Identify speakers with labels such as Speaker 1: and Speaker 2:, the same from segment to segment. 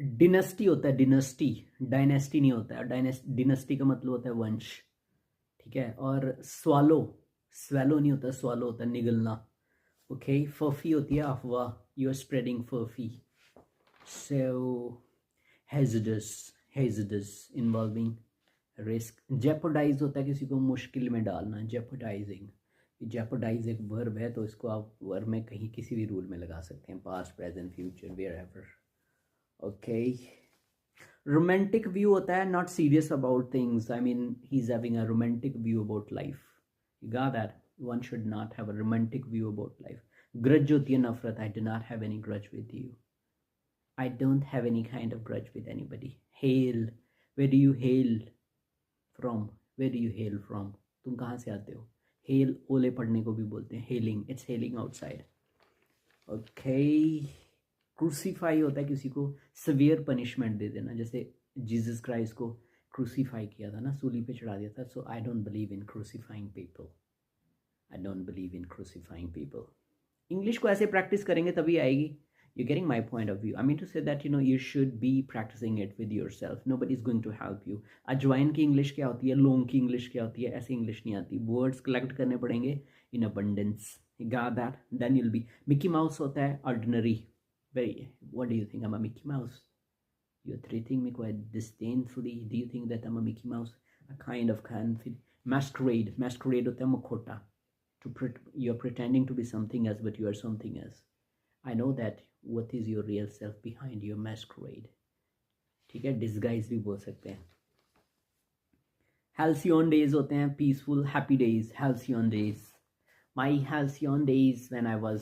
Speaker 1: Dynasty होता है, dynasty, dynasty नहीं होता है। डिनेस्टी का मतलब होता है वंश, ठीक है। और स्वालो, स्वैलो नहीं होता, स्वालो होता है निगलना। ओके, फर्फी होती है अफवाह, you are spreading furphy. So hazards, hazards involving risk. Jeopardize होता है किसी को मुश्किल में डालना, जेपोडाइजिंग। जेपोडाइज एक वर्ब है, तो इसको आप वर्ब में कहीं किसी भी रूल में लगा सकते हैं, past present future wherever. Okay, romantic view होता है not serious about things, I mean he is having a romantic view about life, you got that, one should not have a romantic view about life. Grudge होती है नफरत, I do not have any grudge with you, I don't have any kind of grudge with anybody. Hail, where do you hail from, where do you hail from, तुम कहाँ से आते हो। Hello ओले पढ़ने को भी बोलते हैं, hailing, it's hailing outside. Okay, crucify होता है किसी को सवियर पनिशमेंट दे देना, जैसे जीसस क्राइस्ट को क्रूसीफाई किया था ना, सूली पे चढ़ा दिया था। So I don't believe in crucifying people, I don't believe in crucifying people. English को ऐसे प्रैक्टिस करेंगे तभी आएगी। You're getting my point of view. I mean to say that you should be practicing it with yourself. Nobody is going to help you. अजवाइन की English क्या होती है, लौंग की इंग्लिश क्या होती है, ऐसी इंग्लिश नहीं आती। वर्ड्स कलेक्ट करने पड़ेंगे in abundance. You got that? Then you'll be. Mickey Mouse होता है ordinary. Very. What do you think? I'm a Mickey Mouse. You're treating me quite disdainfully. Do you think that I'm a Mickey Mouse? A kind of masquerade. Masquerade होता है मुखौटा. You're pretending to be something else, but you are something else. I know that what is your real self behind your masquerade. ठीक है, disguise भी बोल सकते हैं। halcyon days होते हैं peaceful happy days, halcyon days. My halcyon days when I was,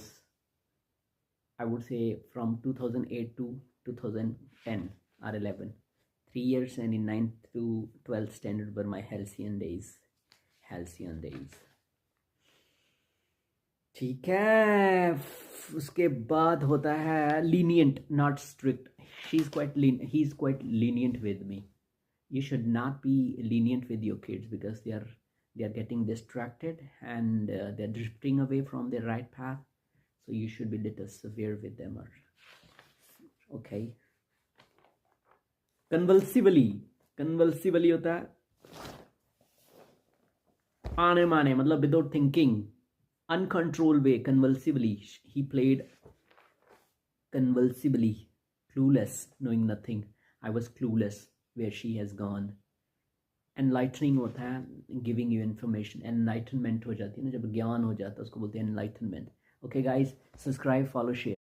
Speaker 1: I would say from 2008 to 2010 or 11, 3 years, and in 9th to 12th standard were my halcyon days. Halcyon days. ठीक है, उसके बाद होता है lenient not strict. He is quite lenient with me. You should not be lenient with your kids because they are getting distracted and they are drifting away from their right path, so you should be little severe with them. Or okay, convulsively होता है आने माने, मतलब without thinking, uncontrolled way, convulsively. He played convulsively, clueless, knowing nothing. I was clueless where she has gone. Enlightening होता है giving you information. Enlightenment हो जाती है ना, जब ज्ञान हो जाता है उसको बोलते हैं enlightenment. Okay guys, subscribe, follow, share.